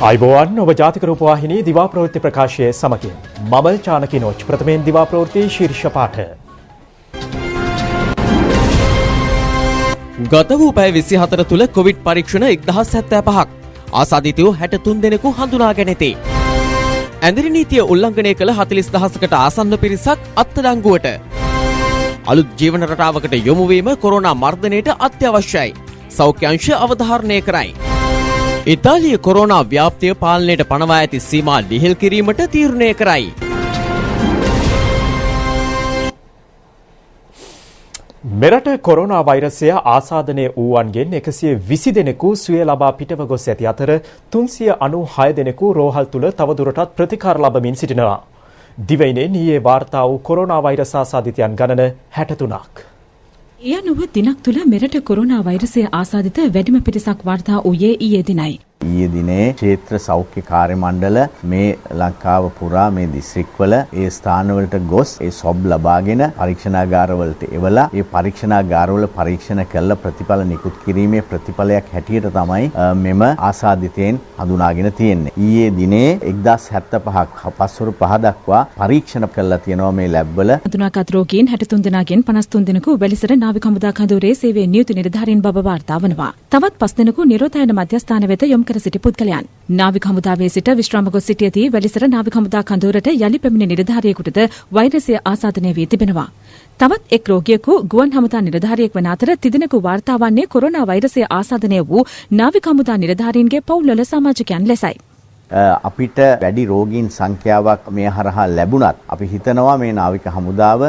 आयुबोවන් ඔබ ජාතික රූපවාහිනී දිවා ප්‍රවෘත්ති ප්‍රකාශයේ සමගින් මමල් චානකිනෝච් ප්‍රථමයෙන් දිවා ප්‍රවෘත්ති ශීර්ෂ පාඨ. ගත වූ පැය 24 තුල කොවිඩ් පරීක්ෂණ 1075ක් ආසාදිතයෝ 63 දෙනෙකු හඳුනාගෙන ඇති. ඇඳිරි නීතිය උල්ලංඝනය කළ 40000කට ආසන්න පිරිසක් අත්අඩංගුවට. අලුත් ජීවන රටාවකට යොමු වීම කොරෝනා මර්ධනයට අත්‍යවශ්‍යයි. සෞඛ්‍ය අංශ අවධාරණය කරයි. ඉතාලිය කොරෝනා ව්‍යාප්තිය පාලනයට පනවා ඇති සීමා ලිහිල් කිරීමට තීරණය කරයි. මෙරට කොරෝනා වෛරසය ආසාදනය වූවන්ගෙන් 120 දෙනෙකු සුවය ලබා පිටව ගොස් ඇති අතර 396 දෙනෙකු රෝහල් තුල තවදුරටත් ප්‍රතිකාර ලබමින් සිටිනවා. දිවයිනේ ඊයේ වාර්තා වූ කොරෝනා වෛරස ආසාදිතයන් ගණන 63ක්. ඒ අනුව දිනක් තුළ මෙරට කොරෝනා වෛරසය ආසාදිත වැඩිම පිරිසක් වාර්තා වූයේ ඊයේ දිනයි. ඊයේ දිනේ ක්ෂේත්‍ර සෞඛ්‍ය කාර්ය මණ්ඩල මේ ලංකාව පුරා මේ දිස්ත්‍රික්වල ඒ ස්ථානවලට ගොස් ඒ සොබ් ලබාගෙන පරීක්ෂණාගාරවලට එවලා ඒ පරීක්ෂණාගාරවල පරීක්ෂණ කළ ප්‍රතිඵල නිකුත් කිරීමේ ප්‍රතිඵලයක් හැටියට තමයි මෙම ආසාදිතයන් හඳුනාගෙන තියෙන්නේ. ඊයේ දිනේ 1075ක් පස්වරු 5 දක්වා පරීක්ෂණ කළා තියෙනවා මේ ලැබ් වල. හඳුනාගත් රෝගීන් 63 දෙනාගෙන් 53 දෙනෙකු වැලිසර නාවික හමුදා කඳවුරේ සේවයේ නියුතු නිලධාරීන් බව වාර්තා වනවා. තවත් 5 දෙනෙකු නිරෝධායන මධ්‍යස්ථාන වෙත යොමු කර සිටි පුද්ගලයන්. නාවික හමුදාවේ සිට විශ්‍රාම ගොස් සිටියදී වැලිසර නාවික හමුදා කඳවුරට යලි පැමිණි නිලධාරියෙකුටද වෛරසය ආසාදනය වී තිබෙනවා. තවත් එක් රෝගියෙකු ගුවන් හමුදා නිලධාරියෙක් වන අතර තිදෙනෙකු වාර්තා වන්නේ කොරෝනා වෛරසය ආසාදනය වූ නාවික හමුදා නිලධාරීන්ගේ පවුල්වල සමාජිකයන් ලෙසයි. අපිට වැඩි රෝගීන් සංඛ්‍යාවක් මේ හරහා ලැබුණත් අපි හිතනවා මේ නාවික හමුදාව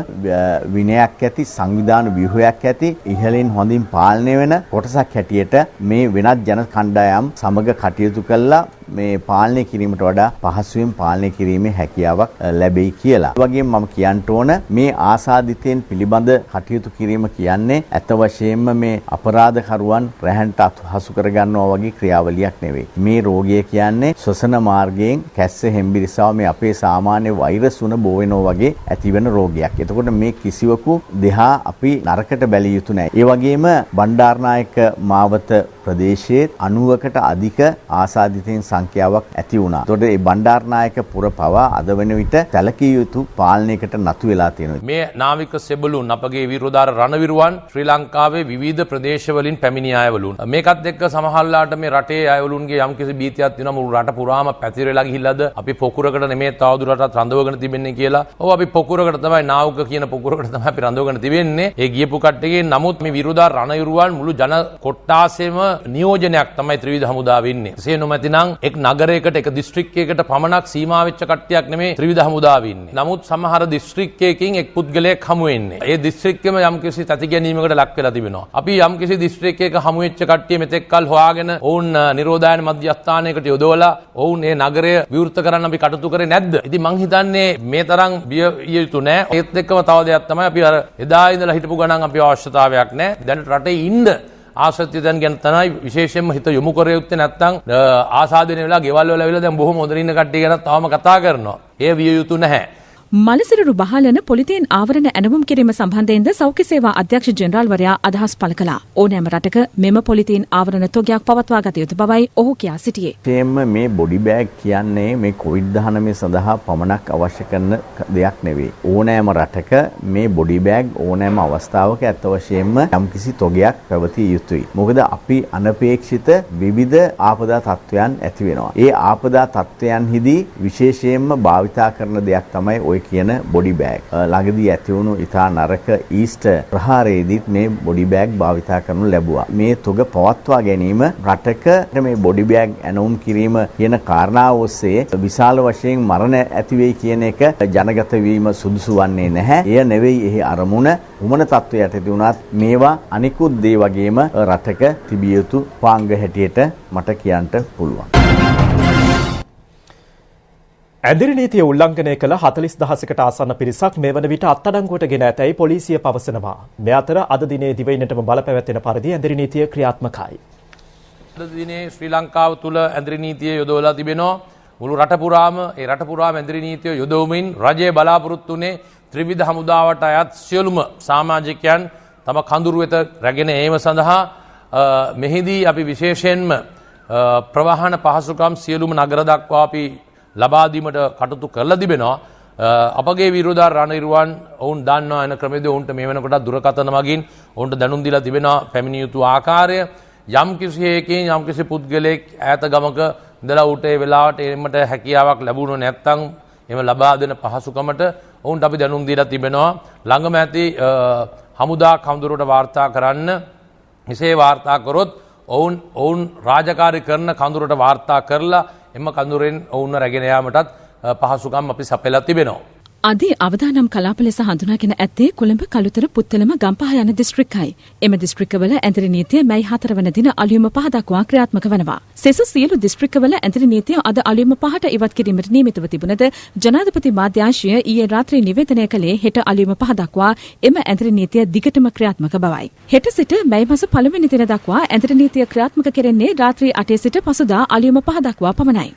විනයක් ඇති සංවිධාන ව්‍යුහයක් ඇති ඉහළින් හොඳින් පාලනය වෙන කොටසක් හැටියට මේ වෙනත් ජන කණ්ඩායම් සමග කටයුතු කළා මේ පාලනය කිරීමට වඩා පහසුවෙන් පාලනය කිරීමේ හැකියාවක් ලැබෙයි කියලා. ඒ වගේම මම කියන්න ඕන මේ ආසාදිතයන් පිළිබඳ කටයුතු කිරීම කියන්නේ ඇත්ත වශයෙන්ම මේ අපරාධකරුවන් රැහන්ට හසු කරගන්නවා වගේ ක්‍රියාවලියක් නෙවෙයි. මේ රෝගය කියන්නේ ශ්වසන මාර්ගයෙන් කැස්ස හෙම්බිරිසාව මේ අපේ සාමාන්‍ය වෛරස් වුණ බෝ වෙනවා වගේ ඇතිවෙන රෝගයක්. එතකොට මේ කිසිවකු දෙහා අපි නරකට බැලිය යුතු නැහැ. ඒ වගේම බණ්ඩාරනායක මාවත ප්‍රදේශයේ 90කට අධික ආසාදිතයන් සංඛ්‍යාවක් ඇති වුණා. එතකොට මේ බණ්ඩාරනායක පුර පවා අද වෙන විට සැලකිය යුතු පාලනයකට නතු වෙලා තියෙනවා. මේ නාවික සෙබළුන් අපගේ විරෝධාර රණවිරුවන් ශ්‍රී ලංකාවේ විවිධ ප්‍රදේශවලින් පැමිණි අයවලුන්. මේකත් එක්ක සමහරලාට මේ රටේ අයවලුන්ගේ යම්කිසි භීතියක් තියෙනවා. මුළු රට පුරාම පැතිරෙලා ගිහිල්ලාද අපි පොකුරකට නෙමෙයි තවදුරටත් රඳවගෙන තිබෙන්නේ කියලා. ඔව් අපි පොකුරකට තමයි නාවක කියන පොකුරකට තමයි අපි රඳවගෙන තිබෙන්නේ. ඒ ගියපු කට්ටියගේ නමුත් මේ විරෝධාර රණවිරුවන් මුළු ජන කොට්ටාසෙම නියෝජනයක් තමයි ත්‍රිවිධ හමුදාව ඉන්නේ. එසේ නොමැතිනම් එක් නගරයකට එක දිස්ත්‍රික්කයකට පමණක් සීමා වෙච්ච කට්ටියක් නෙමෙයි ත්‍රිවිධ හමුදාව ඉන්නේ. නමුත් සමහර දිස්ත්‍රික්කයකින් එක් පුද්ගලයෙක් හමු වෙන්නේ. ඒ දිස්ත්‍රික්කෙම යම්කිසි තති ගැනීමකට ලක් වෙලා තිබෙනවා. අපි යම්කිසි දිස්ත්‍රික්කයක හමු වෙච්ච කට්ටිය මෙතෙක් කල් හොයාගෙන ඔවුන් නිරෝධායන මධ්‍යස්ථානයකට යොදවලා ඔවුන් මේ නගරය විවෘත කරන්න අපි කටයුතු කරේ නැද්ද? ඉතින් මං හිතන්නේ මේ තරම් බිය යුතු නෑ. ඒත් එක්කම තව දෙයක් තමයි අපි අර එදා ඉඳලා හිටපු ගණන් අපි අවශ්‍යතාවයක් නෑ. දැන් රටේ ඉන්න ආශ්‍රිතයන් ගැන තමයි විශේෂයෙන්ම හිත යොමු කර යුත්තේ. නැත්නම් ආසාදනය වෙලා ගෙවල් වල ඇවිල්ලා දැන් බොහොම හොඳින් ඉන්න කට්ටිය ගැන තවම කතා කරනවා. ඒ විය යුතු නැහැ. මලසිරුරු බහලන පොලිතීන් ආවරණ ඇනවුම් කිරීම සම්බන්ධයෙන්ද සෞඛ්‍ය සේවා අධ්‍යක්ෂ ජෙනරාල්වරයා අදහස් පළ කළා. ඕනෑම රටක මෙම පොලිතීන් ආවරණ තොගයක් පවත්වා ගත යුතු බවයි ඔහු කියා සිටියේ. මේ බොඩි බෑග් කියන්නේ මේ COVID-19 සඳහා පමණක් අවශ්‍ය කරන දෙයක් නෙවෙයි. ඕනෑම රටක මේ බොඩි බෑග් ඕනෑම අවස්ථාවක ඇත්ත වශයෙන්ම යම්කිසි තොගයක් පැවතිය යුතුයි. මොකද අපි අනපේක්ෂිත විවිධ ආපදා තත්ත්වයන් ඇති වෙනවා. ඒ ආපදා තත්ත්වයන්හිදී විශේෂයෙන්ම භාවිතා කරන දෙයක් තමයි ඔය කියන බොඩි බෑග්. ළඟදී ඇති වුණු ඉතා නරක ඊස්ටර් ප්‍රහාරයේදීත් මේ බොඩි බෑග් භාවිතා කරනු ලැබුවා. මේ තොග පවත්වා ගැනීම රටක මේ බොඩි බෑග් ඇනවුම් කිරීම කියන කාරණාව ඔස්සේ විශාල වශයෙන් මරණ ඇති වෙයි කියන එක ජනගත වීම සුදුසු වන්නේ නැහැ. එය නෙවෙයි එහි අරමුණ. උමන තත්වයට ඇති වුණත් මේවා අනිකුත් දේ වගේම රටක තිබිය යුතු පාංග හැටියට මට කියන්න පුළුවන්. ඇඳිරි නීතිය උල්ලංඝනය කළ 40000කට ආසන්න පිරිසක් මේ වන විට අත්අඩංගුවට ගෙන ඇතැයි පොලිසිය පවසනවා. මේ අතර අද දිනේ දිවයිනටම බලපැවැත්වෙන පරිදි ඇඳිරි නීතිය ක්‍රියාත්මකයි. අද දිනේ ශ්‍රී ලංකාව තුළ ඇඳිරි නීතිය යොදවලා තිබෙනවා. මුළු රට පුරාම ඇඳිරි නීතිය යොදවමින් රජය බලාපොරොත්තු වුණේ ත්‍රිවිධ හමුදාවට අයත් සියලුම සමාජිකයන් තම කඳුරු වෙත රැගෙන ඒම සඳහා මෙහිදී අපි විශේෂයෙන්ම ප්‍රවාහන පහසුකම් සියලුම නගර දක්වා අපි ලබා දීමට කටයුතු කරලා තිබෙනවා. අපගේ විරෝධා රණවිරුවන් ඔවුන් දන්නවා එන ක්‍රමයේදී ඔවුන්ට මේ වෙනකොට දුරකථන මගින් ඔවුන්ට දැනුම් දීලා තිබෙනවා පැමිණිය යුතු ආකාරය. යම් කිසි හේකින් යම් කිසි පුද්ගලයෙක් ඈත ගමක ඉඳලා ඌට ඒ වෙලාවට එන්නට හැකියාවක් ලැබුණොත් නැත්නම් එම ලබා දෙන පහසුකමට ඔවුන්ට අපි දැනුම් දීලා තිබෙනවා. ළඟම ඇති හමුදා කඳුරට වාර්තා කරන්න. එසේ වාර්තා කරොත් ඔවුන් රාජකාරී කරන කඳුරට වාර්තා කරලා එම කඳුරෙන් ඔවුන්ව රැගෙන යාමටත් පහසුකම් අපි සපයලා තිබෙනවා. අදී අවදානම් කලාප ලෙස හඳුනාගෙන ඇත්තේ කොළඹ කළුතර පුත්තලම ගම්පහ යන දිස්ත්‍රික්කයි. එම දිස්ත්‍රික්කවල ඇඳරි නීතිය මැයි 4 වන දින අලුයම 5 දක්වා ක්‍රියාත්මක වනවා. සෙසු සියලු දිස්ත්‍රික්කවල ඇඳරි නීතිය අද අලුයම 5ට ඉවත් කිරීමට නියමිතව තිබුණද ජනාධිපති මාධ්‍යාංශය ඊයේ රාත්‍රී නිවේදනය කළේ හෙට අලුයම 5 දක්වා එම ඇඳරි නීතිය දිගටම ක්‍රියාත්මක බවයි. හෙට සිට මැයි මාස 1 වෙනි දින දක්වා ඇඳරි නීතිය ක්‍රියාත්මක කෙරෙන්නේ රාත්‍රී 8 සිට පසුදා අලුයම 5 දක්වා පමණයි.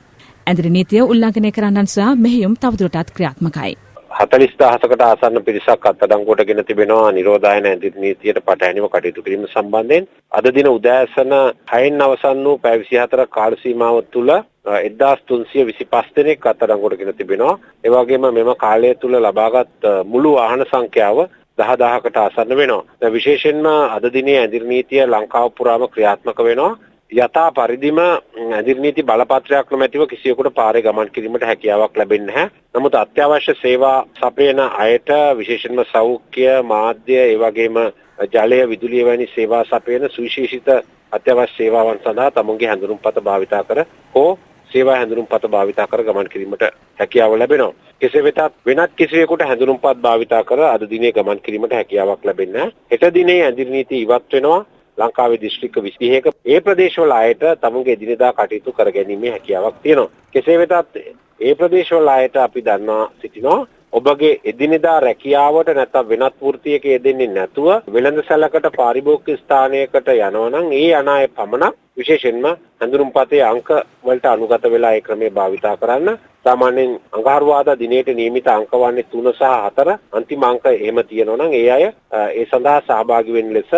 ඇඳරි නීතිය උල්ලංඝනය කරන්නන් සහ මෙහෙයුම් තවදුරටත් ක්‍රියාත්මකයි. 40,000කට ආසන්න පිරිසක් අත්අඩංගුවට ගෙන තිබෙනවා නිරෝධායන ඇඳරි නීතියට පටහැනිව කටයුතු කිරීම සම්බන්ධයෙන්. අද දින උදෑසන 6න් අවසන් වූ පැය 24 කාල සීමාව තුළ 1325 දෙනෙක් අත්අඩංගුවට ගෙන තිබෙනවා. ඒ වගේම මෙම කාලය තුළ ලබාගත් මුළු වාහන සංඛ්‍යාව 10,000කට ආසන්න වෙනවා. විශේෂයෙන්ම අද දිනේ ඇඳරි නීතිය ලංකාව පුරාම ක්‍රියාත්මක වෙනවා. යථා පරිදිම ඇඳරි නීති බලපත්‍රයක් නොමැතිව කිසියෙකුට පාරේ ගමන් කිරීමට හැකියාවක් ලැබෙන්නේ නැහැ. නමුත් අත්‍යවශ්‍ය සේවා සපයන අයට විශේෂයෙන්ම සෞඛ්‍ය, මාධ්‍ය, ඒ වගේම ජලය, විදුලිය වැනි සේවා සපයන සුවිශේෂිත අත්‍යවශ්‍ය සේවාවන් සඳහා තමුන්ගේ හැඳුනුම්පත භාවිතා කර හෝ සේවා හැඳුනුම්පත භාවිතා කර ගමන් කිරීමට හැකියාව ලැබෙනවා. කෙසේ වෙතත් වෙනත් කිසිවෙකුට හැඳුනුම්පත් භාවිතා කර අද දිනේ ගමන් කිරීමට හැකියාවක් ලැබෙන්නේ නැහැ. හෙට දිනේ ඇඳරි නීති ඉවත් වෙනවා. ලංකාවේ දිස්ත්‍රික්ක 22ක ඒ ප්‍රදේශවල අයට තමුන්ගේ එදිනෙදා කටයුතු කර ගැනීමේ හැකියාවක් තියෙනවා. කෙසේ වෙතත් ඒ ප්‍රදේශවල අයට අපි දන්වා සිටිනවා ඔබගේ එදිනෙදා රැකියාවට නැත්නම් වෙනත් වෘත්තියක යෙදෙන්නේ නැතුව වෙළඳසැලකට පාරිභෝගික ස්ථානයකට යනවා නම් ඒ යන අය පමණක් විශේෂයෙන්ම හැඳුනුම්පතේ අංක වලට අනුගත වෙලා ඒ ක්‍රමය භාවිතා කරන්න. සාමාන්‍යයෙන් අඟහරුවාදා දිනේට නියමිත අංක වන්නේ 3 සහ 4. අන්තිම අංක එහෙම තියෙනවා නම් ඒ අය ඒ සඳහා සහභාගී වෙන්න ලෙස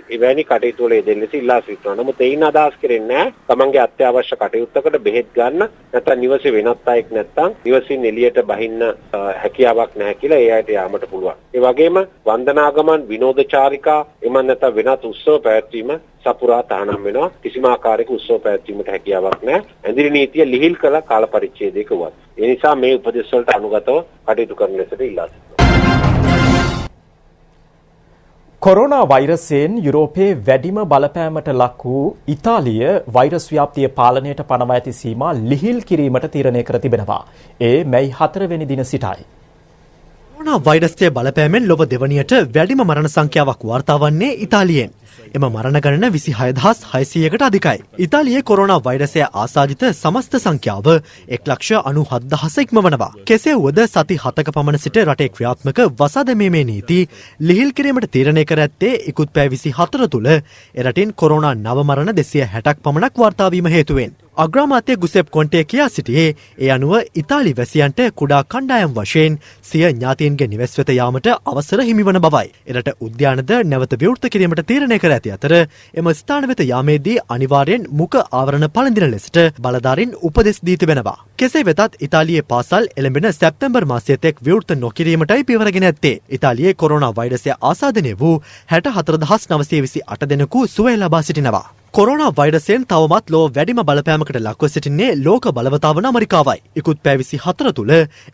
එවැනි කටයුතු වල යෙදෙන්න ලෙස ඉල්ලා සිටිනවා. නමුත් එයින් අදහස් කරන්නේ තමන්ගේ අත්‍යවශ්‍ය කටයුත්තකට බෙහෙත් ගන්න නැත්නම් නිවසේ වෙනත් අයෙක් නැත්නම් නිවසින් එළියට බහින්න හැකියාවක් නැහැ කියලා ඒ අයට යාමට පුළුවන්. ඒ වගේම වන්දනාගමන්, විනෝදචාරිකා, එමන් නැත්නම් වෙනත් උත්සව පැවැත්වීම සපුරා තහනම් වෙනවා. කිසිම ආකාරයක උත්සව පැවැත්වීමට හැකියාවක් නැහැ. ඇඳරි නීතිය ලිහිල් කළ කාල පරිච්ඡේදයක වත්. ඒ නිසා මේ උපදෙස් වලට අනුගතව කටයුතු කරන ලෙසට ඉල්ලා සිටිනවා. කොරෝනා වෛරසයෙන් යුරෝපයේ වැඩිම බලපෑමට ලක් වූ ඉතාලිය වෛරස් ව්‍යාප්තිය පාලනයට පනවා ඇති සීමා ලිහිල් කිරීමට තීරණය කර තිබෙනවා. ඒ මැයි 4 වෙනි දින සිටයි. කොරෝනා වෛරසයේ බලපෑමෙන් ලොව දෙවනියට වැඩිම මරණ සංඛ්‍යාවක් වාර්තා වන්නේ ඉතාලියෙන්. එම මරණ ගණන 26600කට අධිකයි. ඉතාලියේ කොරෝනා වෛරසය ආසාදිත සමස්ත සංඛ්‍යාව 1,97,000 ඉක්මවනවා. කෙසේ වුවද සති 7ක පමණ සිට රටේ ක්‍රියාත්මක වසා දැමීමේ නීති ලිහිල් කිරීමට තීරණය කර ඇත්තේ ඉකුත් පැය 24 තුළ එරටින් කොරෝනා නව මරණ 260ක් පමණක් වාර්තා වීම හේතුවෙන්. අග්‍රාමාත්‍ය ගුසෙප් කොන්ටේ කියා සිටියේ ඒ අනුව ඉතාලි වැසියන්ට කුඩා කණ්ඩායම් වශයෙන් සිය ඥාතීන්ගේ නිවෙස් වෙත යාමට අවසර හිමිවන බවයි. එරට උද්‍යානද නැවත විවෘත කිරීමට තීරණය කර ඇති අතර එම ස්ථාන වෙත යාමේදී අනිවාර්යෙන් මුඛ ආවරණ පළඳින ලෙසට බලධාරීන් උපදෙස් දී තිබෙනවා. කෙසේ වෙතත් ඉතාලියේ පාසල් එළඹෙන සැප්තැම්බර් මාසයේ තෙක් විවෘත නොකිරීමටයි පියවරගෙන ඇත්තේ. ඉතාලියේ කොරෝනා වෛරසය ආසාදනය වූ 64928 දෙනෙකු සුවය ලබා සිටිනවා. කොරෝනා වෛරසයෙන් තවමත් ලොව වැඩිම බලපෑමකට ලක්ව සිටින්නේ ලෝක බලවතාවන ඇමරිකාවයි. ඉකුත් පැය 24 තුළ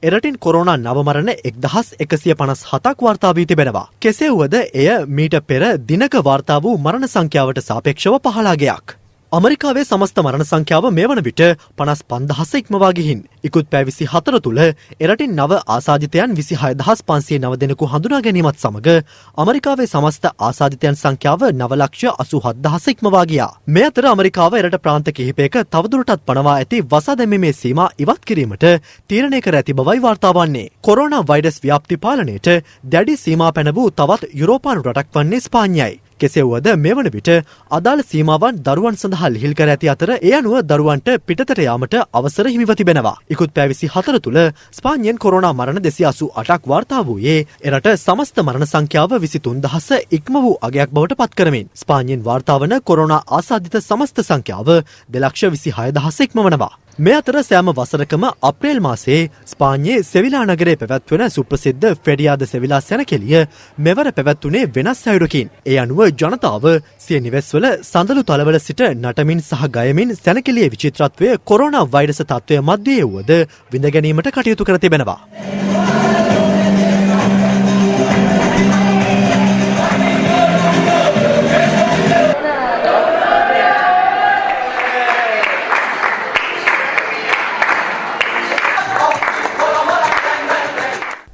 එරටින් කොරෝනා නව මරණ 1157ක් වාර්තා වී තිබෙනවා. කෙසේ වුවද එය මීට පෙර දිනක වාර්තා වූ මරණ සංඛ්‍යාවට සාපේක්ෂව පහළාගයක්. අමරිකාවේ සමස්ත මරණ සංඛ්‍යාව මේ වන විට 55000 ඉක්මවා ගිහින් ඉකුත් පැය 24 තුළ එරටින් නව ආසාදිතයන් 26509 දෙනෙකු හඳුනා ගැනීමත් සමග අමරිකාවේ සමස්ත ආසාදිතයන් සංඛ්‍යාව 9,87,000 ඉක්මවා ගියා. මේ අතර අමරිකාව එරට ප්‍රාන්ත කිහිපයක තවදුරටත් පනවා ඇති වසා දැමීමේ සීමා ඉවත් කිරීමට තීරණය කර ඇති බවයි වාර්තා වන්නේ. කොරෝනා වෛරස් ව්‍යාප්ති පාලනයට දැඩි සීමා පැන වූ තවත් යුරෝපානු රටක් වන්නේ ස්පාඤ්ඤයයි. කෙසේ වුවද මෙවන විට අදාළ සීමාවන් දරුවන් සඳහා ලිහිල් කර ඇති අතර ඒ අනුව දරුවන්ට පිටතට යාමට අවසර හිමිව තිබෙනවා. ඉකුත් පැය 24 තුළ ස්පාඤ්ඤයෙන් කොරෝනා මරණ 288ක් වාර්තා වූයේ එරට සමස්ත මරණ සංඛ්‍යාව 23000 ඉක්ම වූ අගයක් බවට පත් කරමින් ස්පාඤ්ඤයෙන් වාර්තා වන කොරෝනා ආසාදිත සමස්ත සංඛ්‍යාව 2,26,000 ඉක්මවනවා. මේ අතර සෑම වසරකම අප්‍රේල් මාසයේ ස්පාඤ්ඤයේ සෙවිලා නගරයේ පැවැත්වෙන සුප්‍රසිද්ධ ෆෙඩියාද සෙවිලා සැනකෙළිය මෙවර පැවැත්වුණේ වෙනස් අයුරකින්. ඒ අනුව ජනතාව සිය නිවෙස්වල සඳලු තලවල සිට නටමින් සහ ගයමින් සැනකෙළියේ විචිත්‍රත්වය කොරෝනා වෛරස තත්ත්වය මැද්දේ වුවද විඳ ගැනීමට කටයුතු කර තිබෙනවා.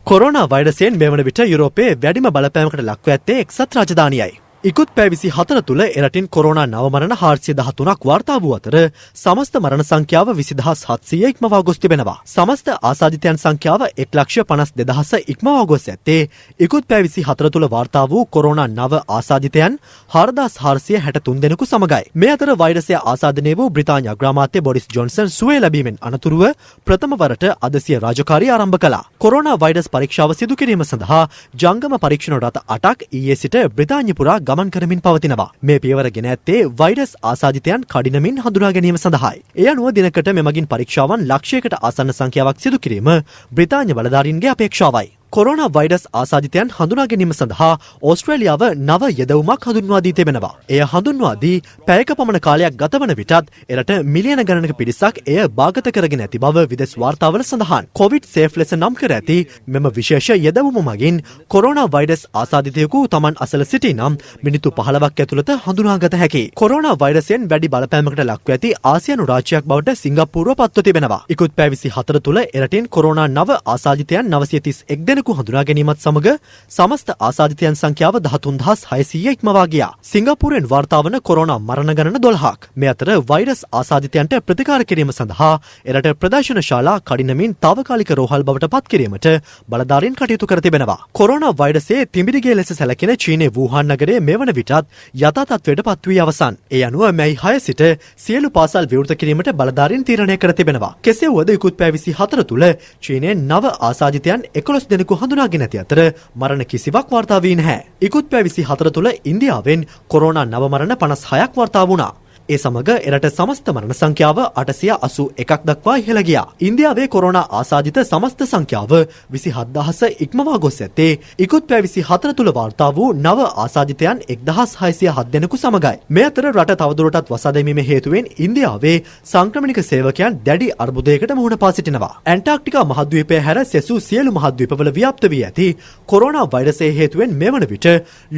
කොරෝනා වෛරසයෙන් මෙවන විට යුරෝපයේ වැඩිම බලපෑමකට ලක්ව ඇත්තේ එක්සත් රාජධානියයි. ඉකුත් පැය 24 තුළ එරටින් කොරෝනා නව මරණ 413ක් වාර්තා වූ අතර සමස්ත මරණ සංඛ්‍යාව 20700 ඉක්මවා ගොස් තිබෙනවා. සමස්ත ආසාදිතයන් සංඛ්‍යාව 1,52,000 ඉක්මවා ගොස් ඇත්තේ ඉකුත් පැය 24 තුළ වාර්තා වූ කොරෝනා නව ආසාදිතයන් 4,463 දෙනෙකු සමගයි. මේ අතර වෛරසය ආසාදනය වූ බ්‍රිතාන්‍ය අග්‍රාමාත්‍ය බොරිස් ජොන්සන් සුවය ලැබීමෙන් අනතුරුව ප්‍රථම වරට අද සිය රාජකාරිය ආරම්භ කළා. කොරෝනා වෛරස් පරීක්ෂාව සිදු කිරීම සඳහා ජංගම පරීක්ෂණ රථ 8ක් ඊයේ සිට බ්‍රිතාන්‍ය පුරා ගමන් කරමින් පවතිනවා. මේ පියවර ගෙන ඇත්තේ වෛරස් ආසාදිතයන් කඩිනමින් හඳුනා ගැනීම සඳහායි. ඒ අනුව දිනකට මෙමගින් පරීක්ෂාවන් ලක්ෂයකට ආසන්න සංඛ්‍යාවක් සිදු කිරීම බ්‍රිතාන්‍ය බලධාරීන්ගේ අපේක්ෂාවයි. කොරෝනා වෛරස් ආසාදිතයන් හඳුනා ගැනීම සඳහා ඕස්ට්‍රේලියාව නව යෙදවුමක් හඳුන්වා දී තිබෙනවා. එය හඳුන්වා දී පැයක පමණ කාලයක් ගතවන විටත් එරට මිලියන ගණනක පිරිසක් එය භාගත කරගෙන ඇති බව විදෙස් වාර්තාවල සඳහන්. කොවිඩ් සේෆ් ලෙස නම් කර ඇති මෙම විශේෂ යෙදවුම මගින් කොරෝනා වෛරස් ආසාදිතයෙකු Taman අසල සිටි නම් මිනිත්තු 15ක් ඇතුළත හඳුනාගත හැකියි. කොරෝනා වෛරසයෙන් වැඩි බලපෑමකට ලක්ව ඇති ආසියානු රාජ්‍යයක් බවට සිංගප්පූරුව පත්ව තිබෙනවා. ඉකුත් පැය 24 තුළ එරටින් කොරෝනා නව ආසාදිතයන් 931 දෙනෙකු හඳුනා ගැනීමත් සමග සමස්ත ආසාදිතයන් සංඛ්‍යාව 13600 ඉක්මවා ගියා. සිංගප්පූරුවෙන් වාර්තා වන කොරෝනා මරණ ගණන 12ක්. මේ අතර වෛරස් ආසාදිතයන්ට ප්‍රතිකාර කිරීම සඳහා එරට ප්‍රදර්ශන ශාලා කඩිනමින් තාවකාලික රෝහල් බවට පත් කිරීමට බලධාරීන් කටයුතු කර තිබෙනවා. කොරෝනා වෛරසයේ තිමිරගේ ලෙස සැලකෙන චීනයේ වූහාන් නගරයේ මෙවන විටත් යථා තත්ත්වයට පත් වී අවසන්. ඒ අනුව මැයි 6 සිට සියලු පාසල් විවෘත කිරීමට බලධාරීන් තීරණය කර තිබෙනවා. කෙසේ වුවද ඉකුත් පැය 24 තුළ චීනයේ නව ආසාදිතයන් 11 දෙනෙකු හඳුනාගෙන ඇති අතර මරණ කිසිවක් වාර්තා වී නැහැ. ඉකුත් පැය 24 තුළ ඉන්දියාවෙන් කොරෝනා නව මරණ 56ක් වාර්තා වුණා. ඒ සමග එරට සමස්ත මරණ සංඛ්‍යාව 881ක් දක්වා ඉහළ ගියා. ඉන්දියාවේ කොරෝනා ආසාදිත සමස්ත සංඛ්‍යාව 27000 ඉක්මවා ගොස් ඇත්තේ ඉකුත් පැය 24 තුළ වාර්තා වූ නව ආසාදිතයන් 1607 දෙනෙකු සමගයි. මේ අතර රට තවදුරටත් වසා දැමීමේ හේතුවෙන් ඉන්දියාවේ සංක්‍රමණික සේවකයන් දැඩි අර්බුදයකට මුහුණ පා සිටිනවා. ඇන්ටාර්ක්ටිකා මහද්වීපය හැර සෙසු සියලු මහද්වීපවල ව්‍යාප්ත වී ඇති කොරෝනා වෛරසයේ හේතුවෙන් මෙවන විට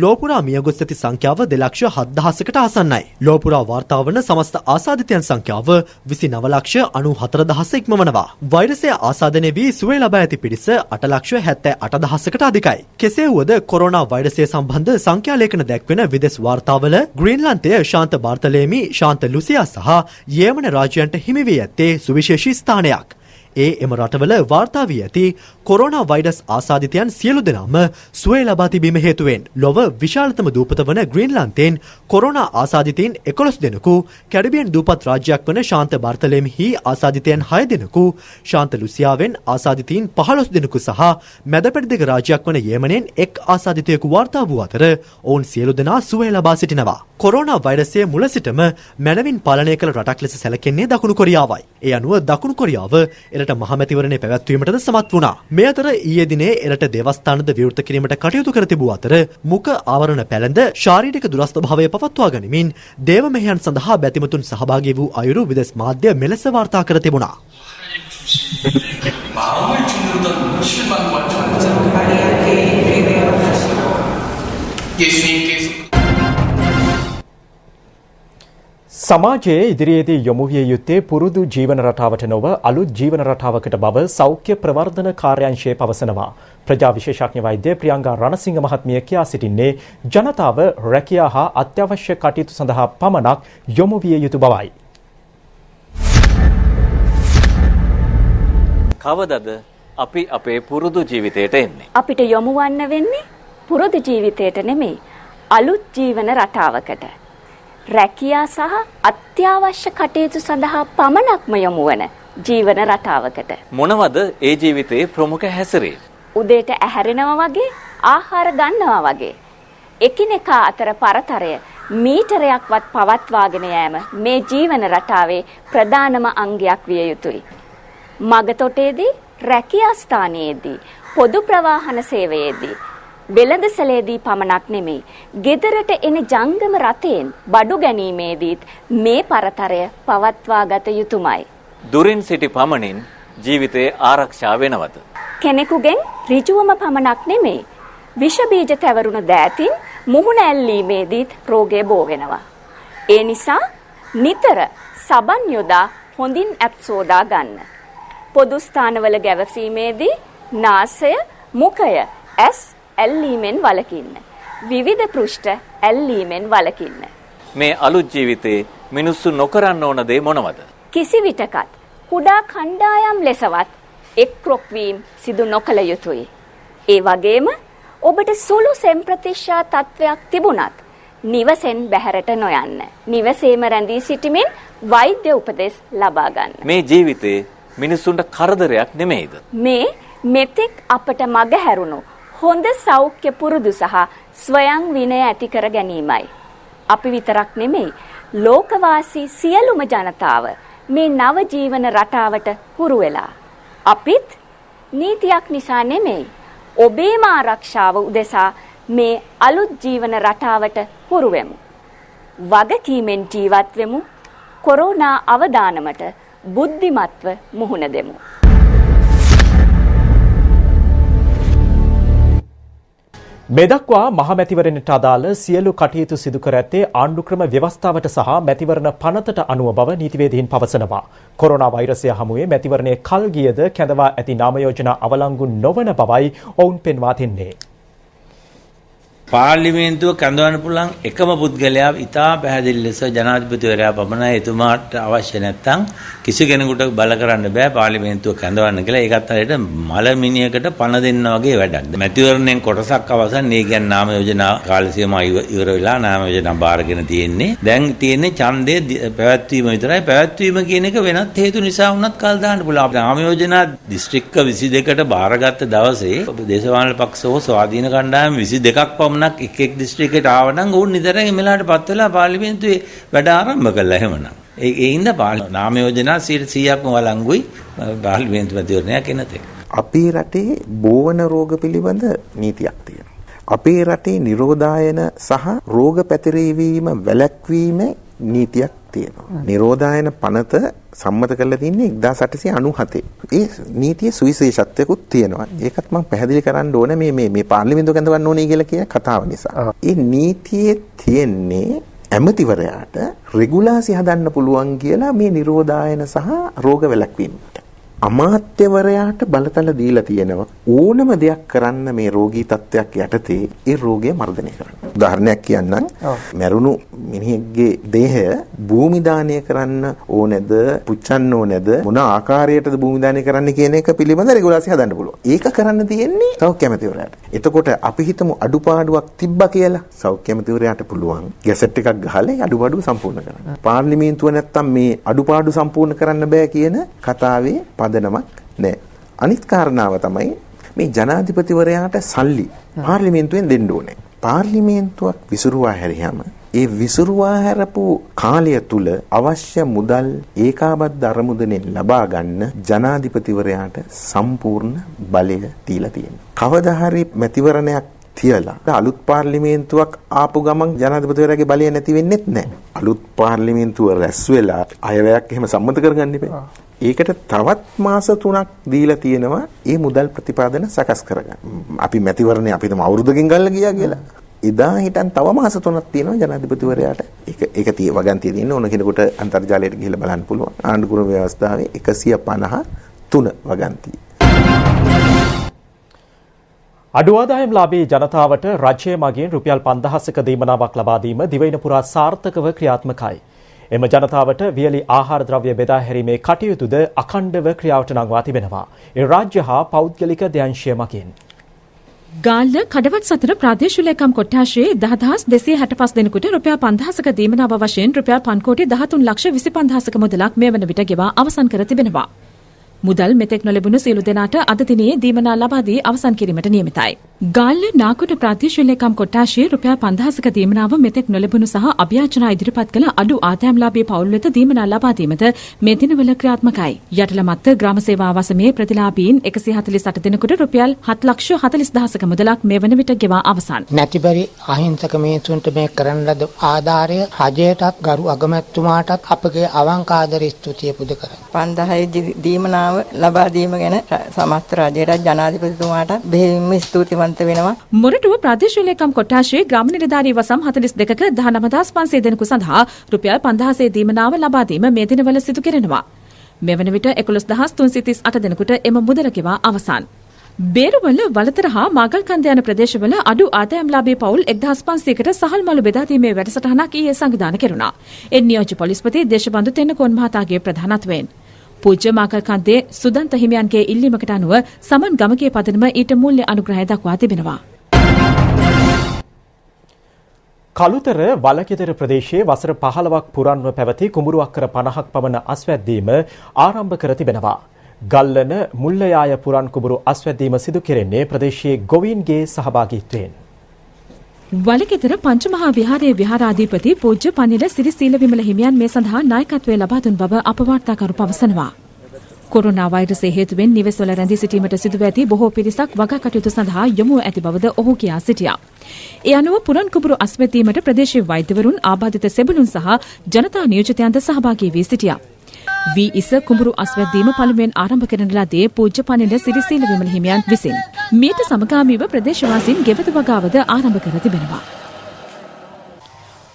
ලෝපුරා මියගොස් ඇති සංඛ්‍යාව 2,7000කට ආසන්නයි. ලෝපුරා වාර්තා වන සමස්ත ආසාදිතයන් සංඛ්‍යාව 29,94,000 ඉක්මවනවා. වෛරසය ආසාදනය වී සුවය ලබා ඇති පිරිස 8,78,000කට අධිකයි. කෙසේ වුවද කොරෝනා වෛරසය සම්බන්ධ සංඛ්‍යා ලේඛන දැක්වෙන විදෙස් වාර්තාවල ග්‍රීන්ලන්තය ශාන්ත බාර්තලේමි ශාන්ත ලුසියා සහ යෙමන රාජ්‍යයන්ට හිමි වී ඇත්තේ සුවිශේෂී ස්ථානයක්. එම රටවල වාර්තා වී ඇති කොරෝනා වෛරස් ආසාදිතයන් සියලු දෙනාම සුවය ලබා තිබීම හේතුවෙන් ලොව විශාලතම දූපත වන ග්‍රීන්ලන්තයෙන් කොරෝනා ආසාදිතයින් 11 දෙනෙකු, කැරිබියන් දූපත් රාජ්‍යයක් වන ශාන්ත බාර්තලේමිහි ආසාදිතයන් 6 දෙනෙකු, ශාන්ත ලුසියාවෙන් ආසාදිතයින් 15 දෙනෙකු සහ මැදපෙරදිග රාජ්‍යයක් වන යෙමනෙන් එක් ආසාදිතයෙකු වාර්තා වූ අතර ඔවුන් සියලු දෙනා සුවය ලබා සිටිනවා. කොරෝනා වෛරසය මුල සිටම මැනවින් පාලනය කළ රටක් ලෙස සැලකෙන්නේ දකුණු කොරියාවයි. ඒ අනුව දකුණු කොරියාව එරට මහමැතිවරණය පැවැත්වීමටද සමත් වුණා. මේ අතර ඊයේ දිනේ එරට දේවස්ථානද විවෘත කිරීමට කටයුතු කර තිබූ අතර මුඛ ආවරණ පැළඳ ශාරීරික දුරස්ථභාවය පවත්වා ගනිමින් දේව මෙහෙයන් සඳහා බැතිමතුන් සහභාගී වූ අයුරු විදෙස් මාධ්‍ය මෙලෙස වාර්තා කර තිබුණා. සමාජයේ ඉදිරියේදී යොමු විය යුත්තේ පුරුදු ජීවන රටාවට නොව අලුත් ජීවන රටාවකට බව සෞඛ්‍ය ප්‍රවර්ධන කාර්යාංශය පවසනවා. ප්‍රජා විශේෂඥ වෛද්‍ය ප්‍රියංගා රණසිංහ මහත්මිය කියා සිටින්නේ ජනතාව රැකියා හා අත්‍යවශ්‍ය කටයුතු සඳහා පමණක් යොමු විය යුතු බවයි. කවදද අපි අපේ පුරුදු ජීවිතයට එන්නේ? අපිට යොමු වන්න වෙන්නේ පුරුදු ජීවිතයට නෙමෙයි. අලුත් ජීවන රටාවකට රැකියා සහ අත්‍යවශ්‍ය කටයුතු සඳහා පමණක්ම යොමු වන ජීවන රටාවකට මොනවද ඒ ජීවිතයේ ප්‍රමුඛ හැසිරීම? උදේට ඇහැරෙනවා වගේ ආහාර ගන්නවා වගේ එකිනෙකා අතර පරතරය මීටරයක්වත් පවත්වාගෙන යෑම මේ ජීවන රටාවේ ප්‍රධානම අංගයක් විය යුතුයි. මගතොටේදී රැකියා ස්ථානයේදී පොදු ප්‍රවාහන සේවයේදී වෙළඳසැලේදී පමණක් නෙමෙයි ගෙදරට එන ජංගම රථයෙන් බඩු ගැනීමේදීත් මේ පරතරය පවත්වා ගත යුතුමයි. දුරින් සිටි පමණින් ජීවිතයේ ආරක්ෂා වෙනවද? කෙනෙකුගෙන් ඍජුවම පමණක් නෙමෙයි විෂ බීජ තැවරුණු දෑතින් මුහුණ ඇල්ලීමේදීත් රෝගය බෝ වෙනවා. ඒ නිසා නිතර සබන් යොදා හොඳින් ඇත් සෝදා ගන්න. පොදු ස්ථානවල ගැවසීමේදී නාසය, මුඛය, ඇස් ඇල්ලීමෙන් වළකින්න. විවිධ පෘෂ්ඨ ඇල්ලීමෙන් වළකින්න. මේ අලුත් ජීවිතේ මිනිස්සු නොකරන්න ඕන දේ මොනවද? කිසි විටකත් කුඩා කණ්ඩායම් ලෙසවත් එක්රොක් වීම සිදු නොකළ යුතුයි. ඒ වගේම ඔබට සුළු සෙම්ප්‍රතිශ්‍යා තත්වයක් තිබුණත් නිවසෙන් බැහැරට නොයන්න. නිවසේම රැඳී සිටීමෙන් වෛද්‍ය උපදෙස් ලබා ගන්න. මේ ජීවිතේ මිනිස්සුන්ට කරදරයක් නෙමෙයිද? මේ මෙතෙක් අපට මගහැරුණු හොඳ සෞඛ්‍ය පුරුදු සහ ස්වයං විනය ඇති කර ගැනීමයි. අපි විතරක් නෙමෙයි ලෝකවාසී සියලුම ජනතාව මේ නව ජීවන රටාවට හුරු වෙලා. අපිත් නීතියක් නිසා නෙමෙයි ඔබේම ආරක්ෂාව උදෙසා මේ අලුත් ජීවන රටාවට හුරු වෙමු. වගකීමෙන් ජීවත් වෙමු. කොරෝනා අවදානමට බුද්ධිමත්ව මුහුණ දෙමු. මේ දක්වා මහමැතිවරණයට අදාළ සියලු කටයුතු සිදු කර ඇත්තේ ආණ්ඩුක්‍රම ව්‍යවස්ථාවට සහ මැතිවරණ පනතට අනුව බව නීතිවේදීන් පවසනවා. කොරෝනා වෛරසය හමුවේ මැතිවරණයේ කල් ගියද කැඳවා ඇති නාම යෝජනා අවලංගු නොවන බවයි ඔවුන් පෙන්වා දෙන්නේ. පාර්ලිමේන්තුව කැඳවන්න පුළුවන් එකම පුද්ගලයා ඉතා පැහැදිලි ලෙස ජනාධිපතිවරයා පමණයි. එතුමාට අවශ්‍ය නැත්නම් කිසි කෙනෙකුට බල කරන්න බෑ පාර්ලිමේන්තුව කැඳවන්න කියලා. ඒකත් හරියට මල මිනිහකට පණ දෙන්න වගේ වැඩක්. මැතිවරණයෙන් කොටසක් අවසන් ඒ කියන්නේ නාම යෝජනා කාල සීමාව ඉවර වෙලා නාම යෝජනා බාරගෙන තියෙන්නේ. දැන් තියෙන්නේ ඡන්දයේ පැවැත්වීම විතරයි. පැවැත්වීම කියන එක වෙනත් හේතු නිසා වුණත් කල් දාන්න පුළුවන්. නාම යෝජනා දිස්ත්‍රික්ක 22කට බාරගත්ත දවසේ දේශපාලන පක්ෂ හෝ ස්වාධීන කණ්ඩායම් 22ක් පමණ එක් දිස්ත්‍රික්කයට ආවනම් උන් නිතරම මෙලාට පත් වෙලා පාර්ලිමේන්තුවේ වැඩ ආරම්භ කළා. එහෙමනම් ඒ හින්දා නාම යෝජනා 100%ක්ම වළංගුයි පාර්ලිමේන්තු මැතිවරණයක් එනතේ. අපේ රටේ බෝවන රෝග පිළිබඳ නීතියක් තියෙනවා. අපේ රටේ නිරෝධායන සහ රෝග පැතිරවීම වැළැක්වීම නීතියක් තියෙනවා. නිරෝධායන පනත සම්මත කරලා තින්නේ 1897. ඒ නීතියේ සුවිශේෂත්වයකුත් තියෙනවා. ඒකත් මම පැහැදිලි කරන්න ඕනේ මේ පාර්ලිමේන්තුව කැඳවන්න ඕනේ කියලා කියන කතාව නිසා. ඒ නීතියේ තියෙන්නේ ඇමතිවරයාට රෙගුලාසි හදන්න පුළුවන් කියලා මේ නිරෝධායන සහ රෝග වැළැක්වීමට. අමාත්‍යවරයාට බලතල දීලා තියෙනවා ඕනම දෙයක් කරන්න මේ රෝගී තත්ත්වයක් යටතේ ඒ රෝගය මර්ධනය කරන්න. උදාහරණයක් කියන්නම්. මැරුණු මිනිහෙක්ගේ දේහය භූමි දානය කරන්න ඕනේද, පුච්චන්න ඕනේද, මොන ආකාරයකටද භූමි දානය කරන්න කියන එක පිළිබඳ රෙගුලාසි හදන්න පුළුවන්. ඒක කරන්න තියෙන්නේ සෞඛ්‍ය ඇමතිවරයාට. එතකොට අපි හිතමු අඩුපාඩුවක් තිබ්බා කියලා. සෞඛ්‍ය ඇමතිවරයාට පුළුවන් ගැසට් එකක් ගහලා ඒ අඩුපාඩුව සම්පූර්ණ කරන්න. පාර්ලිමේන්තුව නැත්තම් මේ අඩුපාඩු සම්පූර්ණ කරන්න බෑ කියන කතාවේ පදනමක් නෑ. අනිත් කාරණාව තමයි මේ ජනාධිපතිවරයාට සල්ලි පාර්ලිමේන්තුවෙන් දෙන්න ඕනේ. පාර්ලිමේන්තුවක් විසිරුවා හැරියාම ඒ විසිරුවා හැරපු කාලය තුල අවශ්‍ය මුදල් ඒකාබද්ධ අරමුදනෙන් ලබා ගන්න ජනාධිපතිවරයාට සම්පූර්ණ බලය දීලා තියෙනවා. කවදා හරි මැතිවරණයක් තියලා අලුත් පාර්ලිමේන්තුවක් ආපු ගමන් ජනාධිපතිවරයාගේ බලය නැති වෙන්නේත් නැහැ. අලුත් පාර්ලිමේන්තුව රැස් වෙලා අයවැයක් එහෙම සම්මත කරගන්න ඉබේ. ඒකට තවත් මාස 3ක් දීලා තියෙනවා මේ මුදල් ප්‍රතිපාදන සකස් කරගන්න. අපි මැතිවරණේ අපි තම අවුරුද්දකින් ගල්ලා ගියා කියලා. එදා හිටන් තව මාස 3ක් තියෙනවා ජනාධිපතිවරයාට. ඒක වගන්තිය තියෙන ඕන කෙනෙකුට අන්තර්ජාලයට ගිහිල්ලා බලන්න පුළුවන්. ආණ්ඩුක්‍රම ව්‍යවස්ථාවේ 153 වගන්තිය. අඩු ආදායම්ලාභී ජනතාවට රජය මගින් රුපියල් 5000ක දීමනාවක් ලබා දීම දිවයින පුරා සාර්ථකව ක්‍රියාත්මකයි. එම ජනතාවට වියලි ආහාර ද්‍රව්‍ය බෙදා හැරීමේ කටයුතුද අඛණ්ඩව ක්‍රියාවට නංවා තිබෙනවා. ඒ රාජ්‍ය හා පෞද්ගලික දෙයන්ශය මගින්. ගාල්ල කඩවත් සතර ප්‍රාදේශීය ලේකම් කොට්ටාශයේ 10265 දෙනෙකුට රුපියල් 5000ක දීමනාව වශයෙන් රුපියල් 5,13,25,000ක මුදලක් මේ වන විට ගෙවා අවසන් කර තිබෙනවා. මුදල් මෙතෙක් නොලැබුණු සියලු දෙනාට අද දිනේ දීමනා ලබා දී අවසන් කිරීමට නියමිතයි. ගාල්ල නාකොට ප්‍රාදේශීය ලේකම් කොට්ටාශයේ රුපියල් 5000ක දීමනාව මෙතෙක් නොලැබුණු සහ අභ්‍යාචනා ඉදිරිපත් කළ අඩු ආදායම්ලාභී පවුල් වෙත දීමනා ලබා දීමට මේ දිනවල ක්‍රියාත්මකයි. යටලමත්ත ග්‍රාම සේවා ආවාසමේ ප්‍රතිලාභීන් 148 දෙනෙකුට රුපියල් 7,40,000ක මුදලක් මේ වන විට ගෙවා අවසන්. නැතිබරි අහිංසක මිනිසුන්ට මේ කරන ලද ආධාරය රජයටත් ගරු අගමැතිතුමාටත් අපගේ අවංක ආදර ස්තුතිය පුද කරමි. 5000 දීමනාව ලබා දීම ගැන සමස්ත රජයටත් ජනාධිපතිතුමාට බෙහෙවින්ම ස්තුතිවන්ත වෙනවා. මොරටුව ප්‍රාදේශීය ලේකම් කොට්ටාශයේ ග්‍රාම නිලධාරී වසම් 42ක 19500 දෙනෙකු සඳහා රුපියල් 5000 දීමනාව ලබා දීම මේ දිනවල සිදු කෙරෙනවා. මේ වන විට 11338 දෙනෙකුට එම මුදල ගෙවා අවසන්. බේරුවල වලතර හා මාගල්කන්ද යන ප්‍රදේශවල අඩු ආදායම්ලාභී පවුල් 1500කට සහල් මළු බෙදා දීමේ වැඩසටහනක් ඊයේ සංවිධානය කෙරුණා. ඒ නියෝජ්‍ය පොලිස්පති දේශබන්දු තෙන්නකෝන් මහතාගේ ප්‍රධානත්වයෙන් පූජ්‍ය මාගල්කන්දේ සුදන්ත හිමියන්ගේ ඉල්ලීමකට අනුව සමන් ගමගේ පදනම ඊට මූල්‍ය අනුග්‍රහය දක්වා තිබෙනවා. කළුතර වලගෙදර ප්‍රදේශයේ වසර 15ක් පුරන්ව පැවති කුඹුරු අක්කර 50ක් පමණ අස්වැද්දීම ආරම්භ කර තිබෙනවා. ගල්ලන මුල්ලයාය පුරන් කුඹුරු අස්වැද්දීම සිදු කෙරෙන්නේ ප්‍රදේශයේ ගොවීන්ගේ සහභාගීත්වයෙන්. වලගෙදර පංචමහා විහාරයේ විහාරාධිපති පූජ්‍ය පන්නිල සිරිසීල විමල හිමියන් මේ සඳහා නායකත්වය ලබා දුන් බව අප වාර්තාකරු පවසනවා. කොරෝනා වෛරසය හේතුවෙන් නිවෙස්වල රැඳී සිටීමට සිදුව ඇති බොහෝ පිරිසක් වගා කටයුතු සඳහා යොමු ඇති බවද ඔහු කියා සිටියා. ඒ අනුව පුරන් කුඹුරු අස්වැද්දීමට ප්‍රදේශීය වෛද්‍යවරුන් ආබාධිත සෙබළුන් සහ ජනතා නියෝජිතයන්ද සහභාගී වී සිටියා. වී ඉස කුඹුරු අස්වැද්දීම පළමුවෙන් ආරම්භ කරන ලදී පූජ්‍ය පන්නිල සිරිසීල විමල හිමියන් විසින්. මීට සමගාමීව ප්‍රදේශවාසීන් ගෙවතු වගාවද ආරම්භ කර තිබෙනවා.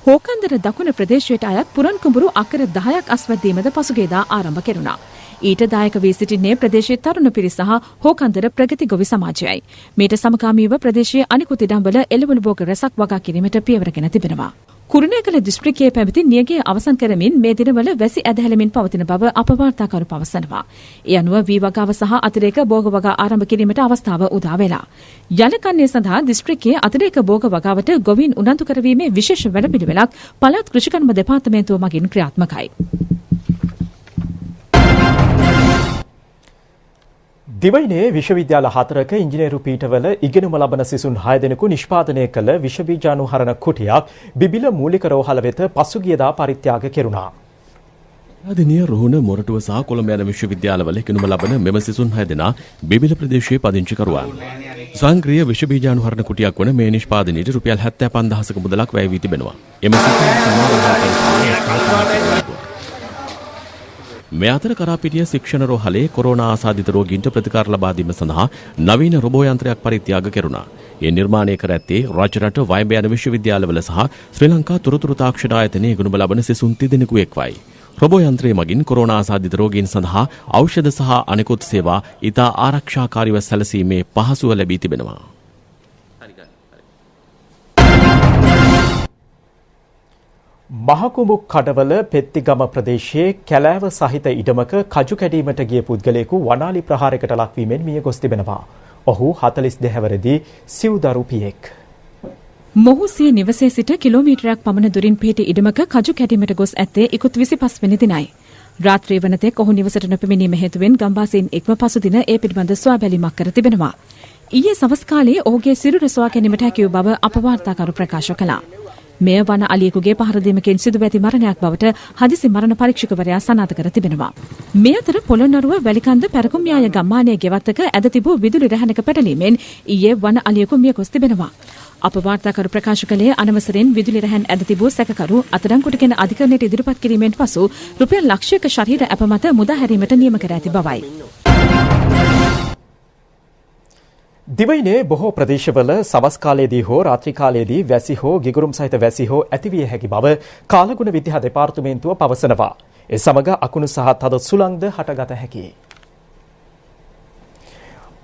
හෝකන්දර දකුණ ප්‍රදේශයට අයත් පුරන් කුඹුරු අක්කර 10ක් අස්වැද්දීමද පසුගියදා ආරම්භ කෙරුණා. ඊට දායක වී සිටින්නේ ප්‍රදේශයේ තරුණ පිරිස සහ හෝකන්දර ප්‍රගති ගොවි සමාජයයි. මීට සමගාමීව ප්‍රදේශයේ අනිකුත් ඉඩම්වල එළවලු භෝග රැසක් වගා කිරීමට පියවරගෙන තිබෙනවා. කුරුණෑගල දිස්ත්‍රික්කයේ පැවති නියගිය අවසන් කරමින් මේ දිනවල වැසි ඇදහැලමින් පවතින බව අප වාර්තාකරු පවසනවා. ඒ අනුව වී වගාව සහ අතිරේක භෝග වගා ආරම්භ කිරීමට අවස්ථාව උදා වෙලා. යලකන්නේ සඳහා දිස්ත්‍රික්කයේ අතිරේක භෝග වගාවට ගොවීන් උනන්දු කරවීමේ විශේෂ වැඩපිළිවෙලක් පළාත් කෘෂිකර්ම දෙපාර්තමේන්තුව මගින් ක්‍රියාත්මකයි. දිවයිනේ විශ්වවිද්‍යාල 4ක ඉංජිනේරු පීඨවල ඉගෙනුම ලබන සිසුන් 6 දෙනෙකු නිෂ්පාදනය කළ විෂබීජානුහරණ කුටියක් බිබිල මූලික රෝහල වෙත පසුගියදා පරිත්‍යාග කෙරුණා. ආදිනිය රුහුණ මොරටුව සහ කොළඹ යන විශ්වවිද්‍යාලවල ඉගෙනුම ලබන මෙම සිසුන් 6 දෙනා බිබිල ප්‍රදේශයේ පදිංචිකරුවන්. සංක්‍රීය විෂබීජානුහරණ කුටියක් වන මේ නිෂ්පාදනයට රුපියල් 75000ක මුදලක් වැය වී තිබෙනවා. එම මේ අතර කරාපිටිය ශික්ෂණ රෝහලේ කොරෝනා ආසාදිත රෝගීන්ට ප්‍රතිකාර ලබා දීම සඳහා නවීන රොබෝ යන්ත්‍රයක් පරිත්‍යාග කෙරුණා. ඒ නිර්මාණය කර ඇත්තේ රජරට වයඹ යන විශ්වවිද්‍යාලවල සහ ශ්‍රී ලංකා තොරතුරු තාක්ෂණ ආයතනයේ ඉගෙනුම ලබන සිසුන් 30 දෙනෙකු එක්වයි. රොබෝ යන්ත්‍රය මගින් කොරෝනා ආසාදිත රෝගීන් සඳහා ඖෂධ සහ අනෙකුත් සේවා ඉතා ආරක්ෂාකාරීව සැලසීමේ පහසුව ලැබී තිබෙනවා. මහකුඹුක් කඩවල පෙත්තිගම ප්‍රදේශයේ කැලෑව සහිත ඉඩමක කජු කැඩීමට ගිය පුද්ගලයෙකු වනාලි ප්‍රහාරයකට ලක්වීමෙන් මිය ගොස් තිබෙනවා. ඔහු 42 හැවරදී සිව්දරු පියෙක්. මොහු සිය නිවසේ සිට කිලෝමීටරයක් පමණ දුරින් පිහිටි ඉඩමක කජු කැඩීමට ගොස් ඇත්තේ ඉකුත් 25 වෙනි දිනයි. රාත්‍රිය වනතෙක් ඔහු නිවසට නොපැමිණීම හේතුවෙන් ගම්වාසීන් එක්ව පසු දින ඒ පිළිබඳ සොයා බැලීමක් කර තිබෙනවා. ඊයේ සවස් කාලයේ ඔහුගේ සිරුර සොයා ගැනීමට හැකි වූ බව අප වාර්තාකරු ප්‍රකාශ කළා. මෙය වන අලියෙකුගේ පහර දීමකින් සිදුව ඇති මරණයක් බවට හදිසි මරණ පරීක්ෂකවරයා සනාථ කර තිබෙනවා. මේ අතර පොළොන්නරුව වැලිකන්ද පැරකුම් යාය ගම්මානයේ ගෙවත්තක ඇද තිබූ විදුලි රැහැනක පැටලීමෙන් ඊයේ වන අලියෙකු මිය ගොස් තිබෙනවා. අප වාර්තාකරු ප්‍රකාශ කළේ අනවසරෙන් විදුලි රැහැන් ඇද තිබූ සැකකරු අත්අඩංගුවටගෙන අධිකරණයට ඉදිරිපත් කිරීමෙන් පසු රුපියල් ලක්ෂයක ශරීර ඇප මත මුදා හැරීමට නියම කර ඇති බවයි. දිවයිනේ බොහෝ ප්‍රදේශවල සවස් කාලයේදී හෝ රාත්‍රී කාලයේදී වැසි හෝ ගිගුරුම් සහිත වැසි හෝ ඇතිවිය හැකි බව කාලගුණ විද්‍යා දෙපාර්තමේන්තුව පවසනවා. ඒ සමග අකුණු සහ තද සුළංද හටගත හැකියි.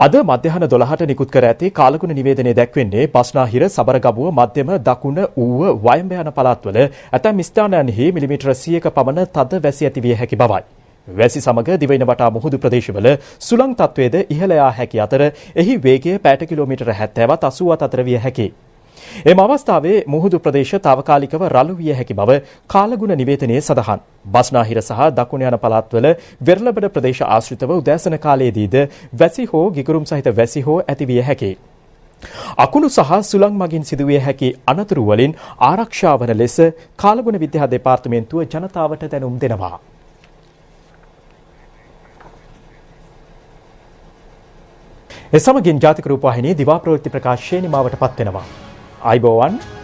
අද මධ්‍යහන 12ට නිකුත් කර ඇති කාලගුණ නිවේදනයේ දැක්වෙන්නේ බස්නාහිර සබරගමුව මධ්‍යම දකුණ ඌව වයඹ යන පළාත්වල ඇතැම් ස්ථානයන්හි මිලිමීටර 100ක පමණ තද වැසි ඇතිවිය හැකි බවයි. වැසි සමග දිවයින වටා මුහුදු ප්‍රදේශවල සුළං තත්වයේද ඉහළ යා හැකි අතර එහි වේගය පැයට කිලෝමීටර 70ත් 80ත් අතර විය හැකියි. එම අවස්ථාවේ මුහුදු ප්‍රදේශ తాවකාලිකව රළු විය හැකි බව කාලගුණ නිවේදනයේ සඳහන්. බස්නාහිර සහ දකුණු යන පළාත්වල වෙරළබඩ ප්‍රදේශ ආශ්‍රිතව උදෑසන කාලයේදීද වැසි හෝ ගිගුරුම් සහිත වැසි හෝ ඇති විය හැකියි. අකුණු සහ සුළං මගින් සිදුවිය හැකි අනතුරු වලින් ආරක්ෂා වන ලෙස කාලගුණ විද්‍යා දෙපාර්තමේන්තුව ජනතාවට දැනුම් දෙනවා. එසමගින් ජාතික රූපවාහිනී දිවා ප්‍රවෘත්ති ප්‍රකාශය නිමාවට පත් වෙනවා. ආයිබෝවන්